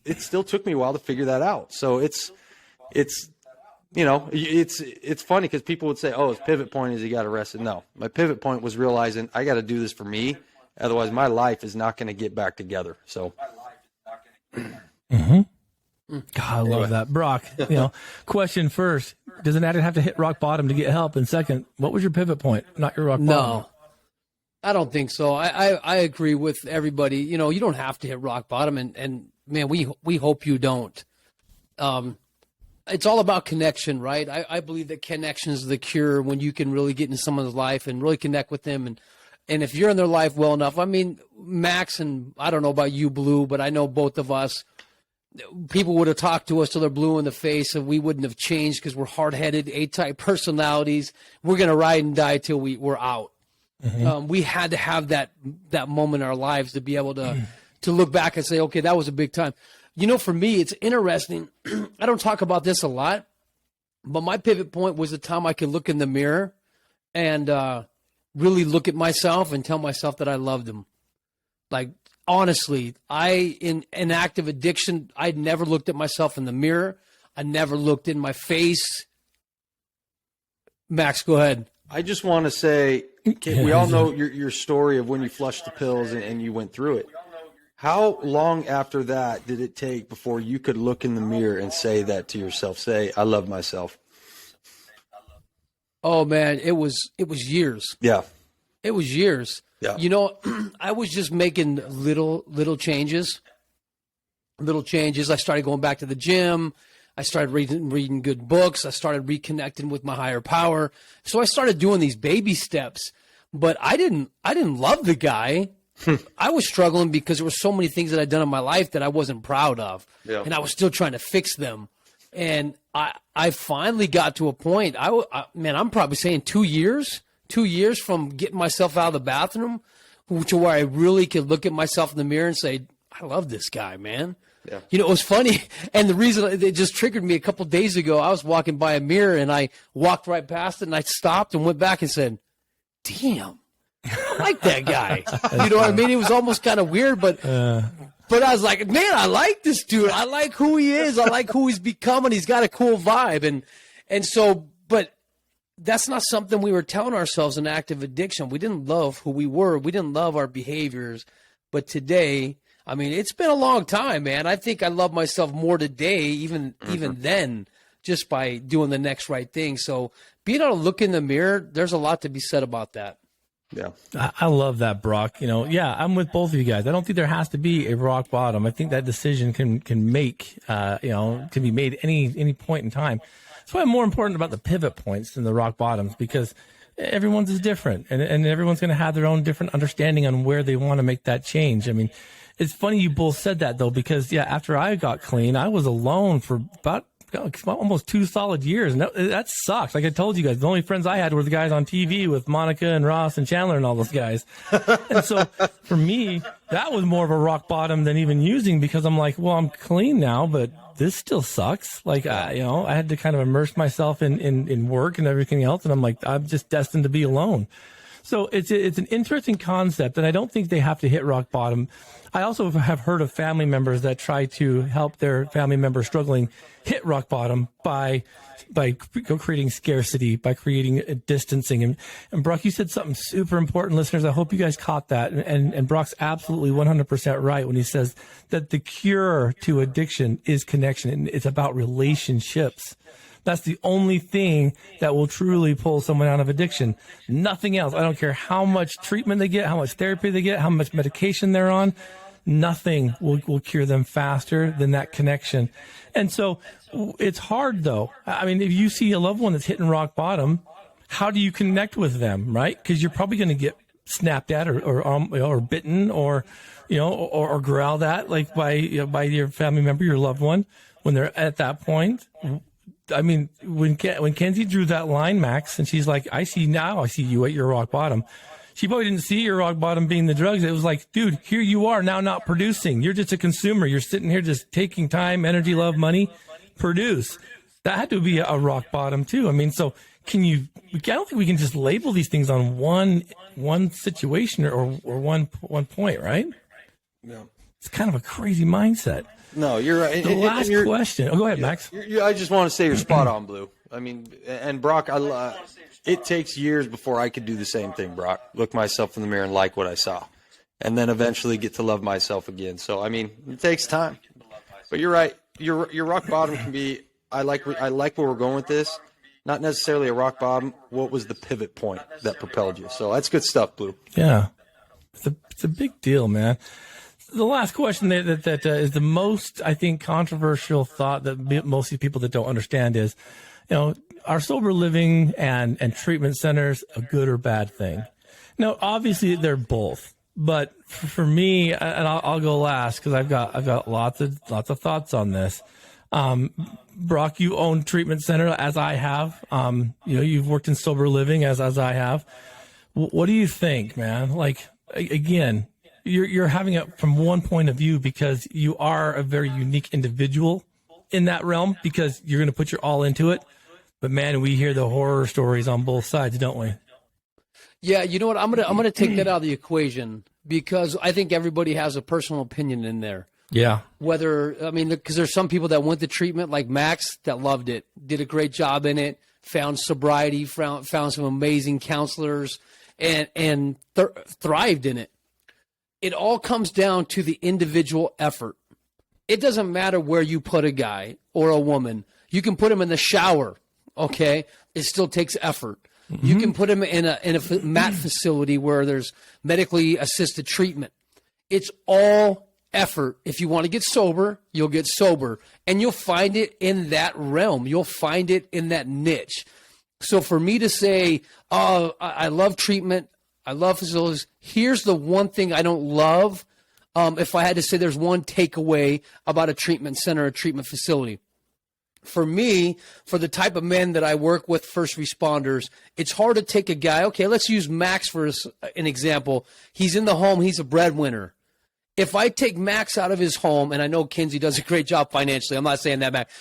took me a while to figure that out. So it's you know, it's funny because people would say, oh, his pivot point is he got arrested. No, my pivot point was realizing I got to do this for me. Otherwise, my life is not going to get back together. So, God, I love that. Brock, you know, question first, does an addict have to hit rock bottom to get help? And second, what was your pivot point, not your rock bottom? No, I don't think so. I agree with everybody. You know, you don't have to hit rock bottom, and man, we hope you don't. It's all about connection, right? I believe that connection is the cure when you can really get into someone's life and really connect with them. And if you're in their life well enough, I mean, Max, and I don't know about you, Blue, but I know both of us, people would have talked to us till they're blue in the face and we wouldn't have changed because we're hard-headed, A-type personalities. We're going to ride and die till we're out. We had to have that moment in our lives to be able to look back and say, okay, that was a big time. You know, for me, it's interesting. I don't talk about this a lot, but my pivot point was the time I could look in the mirror and really look at myself and tell myself that I loved him. Like, honestly, in active addiction, I'd never looked at myself in the mirror. I never looked in my face. Max, go ahead. I just want to say, we all know your story of when you flushed the pills and you went through it. How long after that did it take before you could look in the mirror and say that to yourself? Say, I love myself. Oh man, it was years. Yeah. It was years. Yeah. You know, I was just making little changes. Little changes. I started going back to the gym. I started reading good books. I started reconnecting with my higher power. So I started doing these baby steps. But I didn't love the guy. I was struggling because there were so many things that I'd done in my life that I wasn't proud of. Yeah. And I was still trying to fix them. And I finally got to a point, man, I'm probably saying 2 years from getting myself out of the bathroom to where I really could look at myself in the mirror and say, I love this guy, man. Yeah. You know, it was funny. And the reason it just triggered me a couple days ago, I was walking by a mirror and I walked right past it and I stopped and went back and said, damn, I like that guy. You know what I mean? It was almost kind of weird, but I was like, man, I like this dude. I like who he is. I like who he's becoming. He's got a cool vibe. And so, but that's not something we were telling ourselves in active addiction. We didn't love who we were. We didn't love our behaviors. But today, I mean, it's been a long time, man. I think I love myself more today, even then, just by doing the next right thing. So being able to look in the mirror, there's a lot to be said about that. Yeah. I love that, Brock. You know, yeah, I'm with both of you guys. I don't think there has to be a rock bottom. I think that decision can be made any point in time. That's why I'm more important about the pivot points than the rock bottoms, because everyone's is different and everyone's going to have their own different understanding on where they want to make that change. I mean, it's funny you both said that though, because after I got clean, I was alone for about almost 2 solid years. And that sucks. Like I told you guys, the only friends I had were the guys on TV with Monica and Ross and Chandler and all those guys. And so for me, that was more of a rock bottom than even using, because I'm like, well, I'm clean now, but this still sucks. Like, I had to kind of immerse myself in work and everything else. And I'm like, I'm just destined to be alone. So it's an interesting concept, and I don't think they have to hit rock bottom. I also have heard of family members that try to help their family member struggling hit rock bottom by creating scarcity, by creating distancing. And Brock, you said something super important, listeners. I hope you guys caught that. And Brock's absolutely 100% right when he says that the cure to addiction is connection, and it's about relationships. That's the only thing that will truly pull someone out of addiction. Nothing else. I don't care how much treatment they get, how much therapy they get, how much medication they're on. Nothing will cure them faster than that connection. And so it's hard, though. I mean, if you see a loved one that's hitting rock bottom, how do you connect with them, right? Because you're probably going to get snapped at or bitten or growled at, like by your family member, your loved one, when they're at that point. I mean, when Kenzie drew that line, Max, and she's like, I see you at your rock bottom. She probably didn't see your rock bottom being the drugs. It was like, dude, here you are now not producing. You're just a consumer. You're sitting here just taking time, energy, love, money, produce. That had to be a rock bottom too. I mean, so I don't think we can just label these things on one situation or one point, right? Yeah. It's kind of a crazy mindset. No, you're right. The last question. Oh, go ahead, Max. I just want to say you're spot on, Blue. I mean, and Brock, it takes years before I could do the same thing, Brock. Look myself in the mirror and like what I saw, and then eventually get to love myself again. So, I mean, it takes time. But you're right. Your rock bottom can be. I like where we're going with this. Not necessarily a rock bottom. What was the pivot point that propelled you? So that's good stuff, Blue. Yeah, it's a big deal, man. The last question that is the most, I think, controversial thought that most people that don't understand is, are sober living and treatment centers a good or bad thing? Now, obviously, they're both. But for me, and I'll go last because I've got lots of thoughts on this. Brock, you own treatment center as I have. You've worked in sober living as I have. What do you think, man? Like, again, you're having it from one point of view because you are a very unique individual in that realm because you're going to put your all into it. But man, we hear the horror stories on both sides, don't we? Yeah, you know what? I'm gonna take that out of the equation because I think everybody has a personal opinion in there. Yeah. Because there's some people that went to treatment like Max that loved it, did a great job in it, found sobriety, found some amazing counselors, and thrived in it. It all comes down to the individual effort. It doesn't matter where you put a guy or a woman. You can put him in the shower, okay? It still takes effort. Mm-hmm. You can put him in a mat facility where there's medically assisted treatment. It's all effort. If you want to get sober, you'll get sober. And you'll find it in that realm. You'll find it in that niche. So for me to say, oh, I love treatment, I love facilities, here's the one thing I don't love. If I had to say there's one takeaway about a treatment center, a treatment facility. For me, for the type of men that I work with, first responders, it's hard to take a guy. Okay, let's use Max for an example. He's in the home. He's a breadwinner. If I take Max out of his home, and I know Kinsey does a great job financially. I'm not saying that, Max.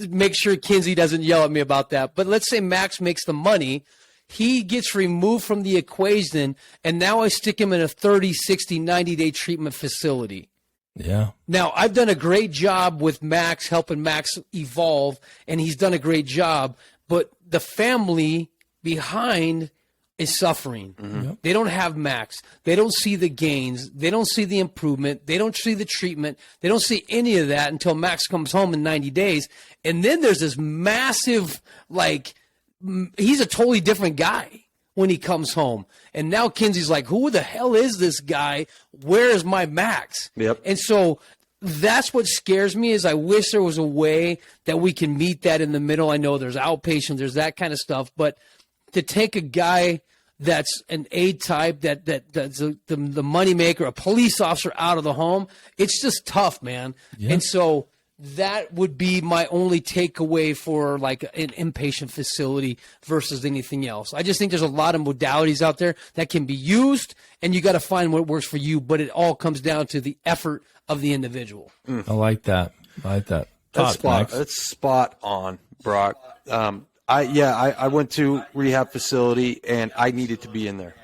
Make sure Kinsey doesn't yell at me about that. But let's say Max makes the money. He gets removed from the equation, and now I stick him in a 30, 60, 90-day treatment facility. Yeah. Now, I've done a great job with Max, helping Max evolve, and he's done a great job. But the family behind is suffering. Mm-hmm. They don't have Max. They don't see the gains. They don't see the improvement. They don't see the treatment. They don't see any of that until Max comes home in 90 days. And then there's this massive, he's a totally different guy when he comes home. And now Kinsey's like, who the hell is this guy? Where is my Max? Yep. And so that's what scares me is I wish there was a way that we can meet that in the middle. I know there's outpatient, there's that kind of stuff, but to take a guy that's an A type, that's the moneymaker, a police officer out of the home, it's just tough, man. Yeah. And so that would be my only takeaway for like an inpatient facility versus anything else. I just think there's a lot of modalities out there that can be used, and you got to find what works for you, but it all comes down to the effort of the individual. I like that. That's spot on, Brock. I went to rehab facility, and I needed to be in there.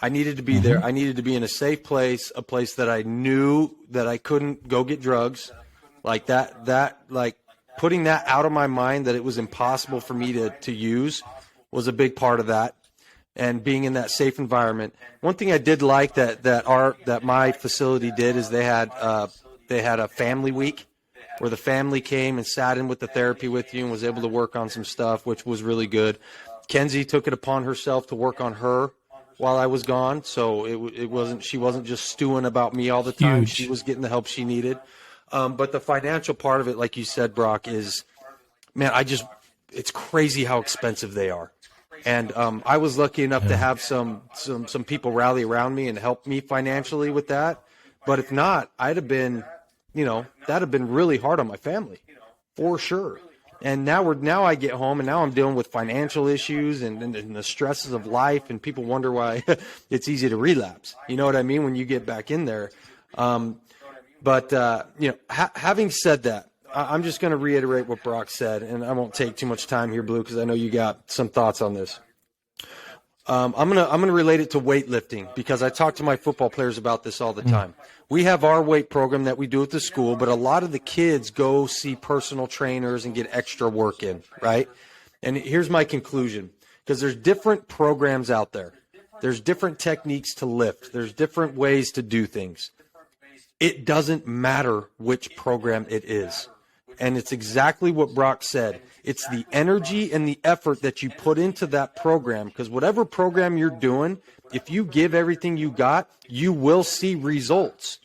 I needed to be there. I needed to be in a safe place, a place that I knew that I couldn't go get drugs. Like like putting that out of my mind that it was impossible for me to use was a big part of that. And being in that safe environment. One thing I did like that my facility did is they had a family week where the family came and sat in with the therapy with you and was able to work on some stuff, which was really good. Kenzie took it upon herself to work on her while I was gone, so she wasn't just stewing about me all the time. Huge. She was getting the help she needed. But the financial part of it, like you said, Brock, is, man, it's crazy how expensive they are. And I was lucky enough to have some people rally around me and help me financially with that. But if not, I'd have been, that'd have been really hard on my family, for sure. And now I get home and now I'm dealing with financial issues and the stresses of life, and people wonder why it's easy to relapse. You know what I mean? When you get back in there. Having said that, I'm just going to reiterate what Brock said, and I won't take too much time here, Blue, because I know you got some thoughts on this. I'm gonna relate it to weightlifting because I talk to my football players about this all the time. We have our weight program that we do at the school, but a lot of the kids go see personal trainers and get extra work in, right? And here's my conclusion, because there's different programs out there. There's different techniques to lift. There's different ways to do things. It doesn't matter which program it is. And it's exactly what Brock said. It's the energy and the effort that you put into that program, because whatever program you're doing, if you give everything you got, you will see results.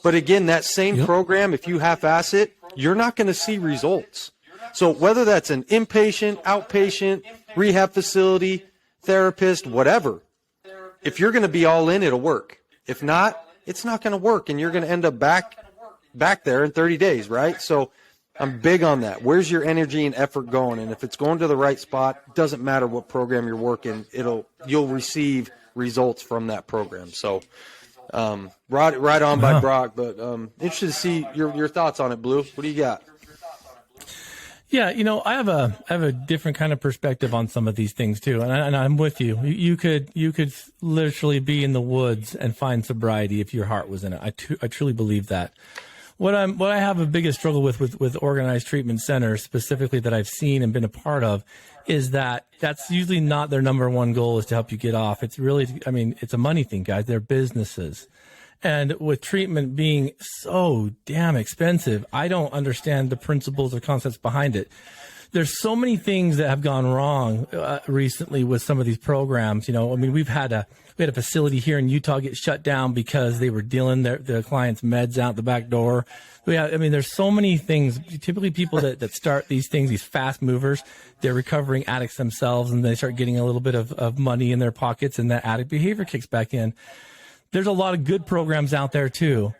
But again, that same program, if you half-ass it, you're not going to see results. So whether that's an inpatient, outpatient, rehab facility, therapist, whatever, if you're going to be all in, it'll work. If not, it's not going to work, and you're going to end up back there in 30 days, right? So I'm big on that. Where's your energy and effort going? And if it's going to the right spot, it doesn't matter what program you're working, you'll receive results from that program. So right on by Brock, but interested to see your thoughts on it, Blue. What do you got? Yeah, I have a different kind of perspective on some of these things too, and I'm with you. You could literally be in the woods and find sobriety if your heart was in it. I truly believe that. What I have a biggest struggle with organized treatment centers specifically that I've seen and been a part of is that that's usually not their number one goal is to help you get off. It's really, I mean, it's a money thing, guys. They're businesses. And with treatment being so damn expensive, I don't understand the principles or concepts behind it. There's so many things that have gone wrong recently with some of these programs. You know, I mean, we had a facility here in Utah get shut down because they were dealing their clients' meds out the back door. I mean, there's so many things. Typically, people that start these things, these fast movers, they're recovering addicts themselves, and they start getting a little bit of money in their pockets, and that addict behavior kicks back in. There's a lot of good programs out there too.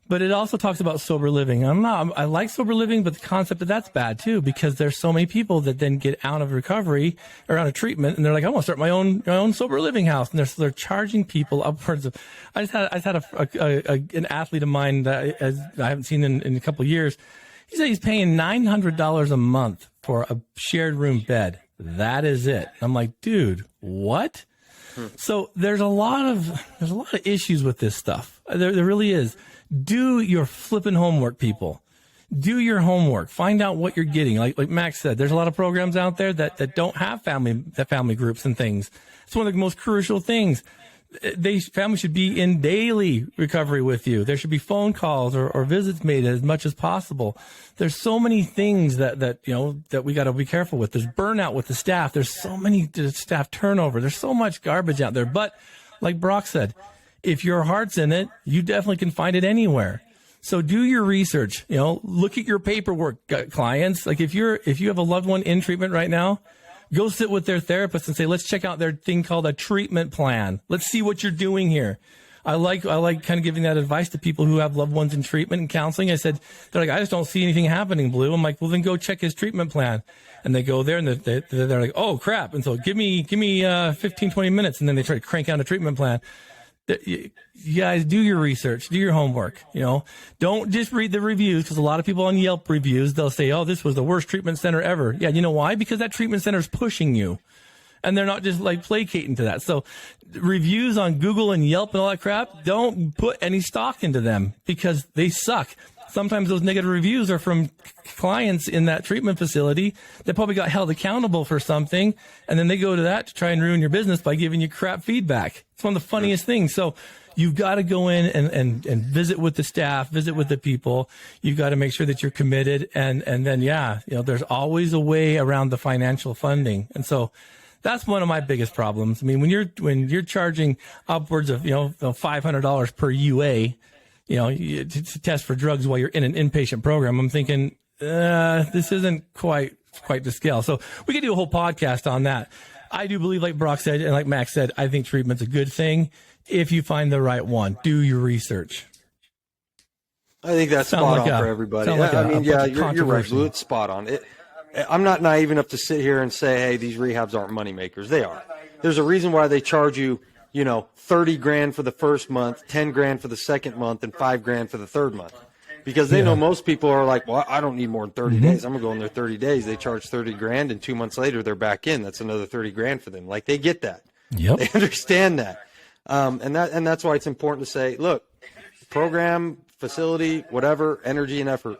But it also talks about sober living. I like sober living, but the concept of that's bad too, because there's so many people that then get out of recovery or out of treatment, and they're like, I want to start my own sober living house, and they're charging people upwards of. I just had an athlete of mine that I haven't seen in a couple of years. He said he's paying $900 a month for a shared room bed. That is it. I'm like, dude, what? So there's a lot of issues with this stuff. There really is. Do your flipping homework, people. Do your homework. Find out what you're getting. Like Max said, there's a lot of programs out there that don't have family groups and things. It's one of the most crucial things. Families should be in daily recovery with you. There should be phone calls or visits made as much as possible. There's so many things that we got to be careful with. There's burnout with the staff. There's so many staff turnover. There's so much garbage out there. But like Brock said, if your heart's in it, you definitely can find it anywhere. So do your research, look at your paperwork, clients. Like if you have a loved one in treatment right now, go sit with their therapist and say, let's check out their thing called a treatment plan. Let's see what you're doing here. I like kind of giving that advice to people who have loved ones in treatment and counseling. I said, they're like, I just don't see anything happening, Blue. I'm like, well, then go check his treatment plan. And they go there and they're like, oh crap. And so give me 15, 20 minutes. And then they try to crank out a treatment plan. You guys do your research, do your homework, don't just read the reviews, because a lot of people on Yelp reviews, they'll say, oh, this was the worst treatment center ever. Yeah. You know why? Because that treatment center is pushing you, and they're not just like placating to that. So reviews on Google and Yelp and all that crap, don't put any stock into them because they suck. Sometimes those negative reviews are from clients in that treatment facility that probably got held accountable for something, and then they go to that to try and ruin your business by giving you crap feedback. It's one of the funniest things. So you've got to go in and visit with the staff, visit with the people. You've got to make sure that you're committed, and then there's always a way around the financial funding. And so that's one of my biggest problems. I mean, when you're charging upwards of $500 per UA, to test for drugs while you're in an inpatient program, I'm thinking, this isn't quite the scale. So we could do a whole podcast on that. I do believe, like Brock said, and like Max said, I think treatment's a good thing if you find the right one. Do your research. I think that's spot on for everybody. You're right, Blue. It's spot on. I'm not naive enough to sit here and say, hey, these rehabs aren't money makers. They are. There's a reason why they charge you, $30,000 for the first month, $10,000 for the second month, and $5,000 for the third month. Because they know most people are like, well, I don't need more than 30 days. I'm going to go in there 30 days. They charge $30,000, and 2 months later, they're back in. That's another $30,000 for them. Like, they get that. Yep. They understand that. And that's why it's important to say, look, program, facility, whatever, energy and effort.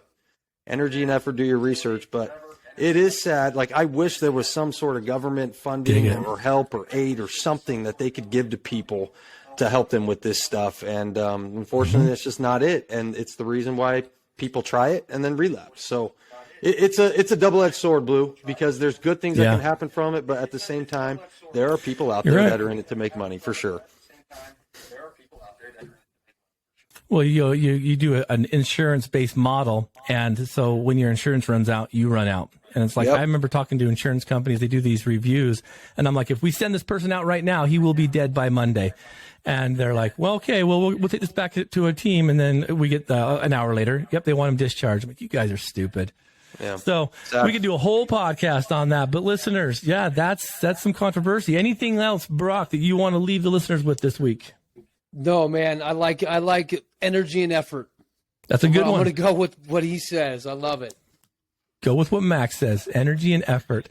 Energy and effort, do your research. But it is sad. Like, I wish there was some sort of government funding or help or aid or something that they could give to people to help them with this stuff. And unfortunately, that's just not it. And it's the reason why people try it and then relapse. So it's a double-edged sword, Blue, because there's good things that can happen from it. But at the same time, there are people out there that are in it to make money, for sure. Well, you do an insurance-based model, and so when your insurance runs out, you run out. And it's like, I remember talking to insurance companies, they do these reviews, and I'm like, if we send this person out right now, he will be dead by Monday. And they're like, well, okay, we'll take this back to a team, and then we get an hour later, they want him discharged. I'm like, you guys are stupid. Yeah. So we could do a whole podcast on that. But listeners, that's some controversy. Anything else, Brock, that you want to leave the listeners with this week? No, man, I like energy and effort. That's a good one. I'm going to go with what he says. I love it. Go with what Max says, energy and effort.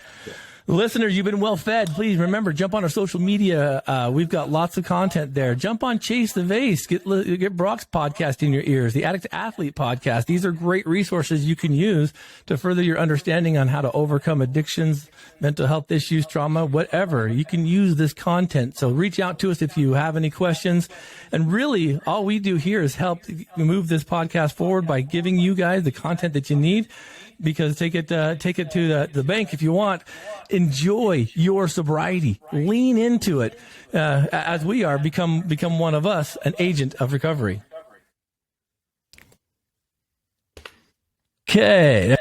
Listeners, you've been well fed. Please remember, jump on our social media. We've got lots of content there. Jump on Chase the Vase. Get Brock's podcast in your ears, the Addict Athlete podcast. These are great resources you can use to further your understanding on how to overcome addictions, mental health issues, trauma, whatever. You can use this content. So reach out to us if you have any questions. And really, all we do here is help move this podcast forward by giving you guys the content that you need. Because take it to the bank if you want. Enjoy your sobriety. Lean into it as we are. Become one of us, an agent of recovery. Okay.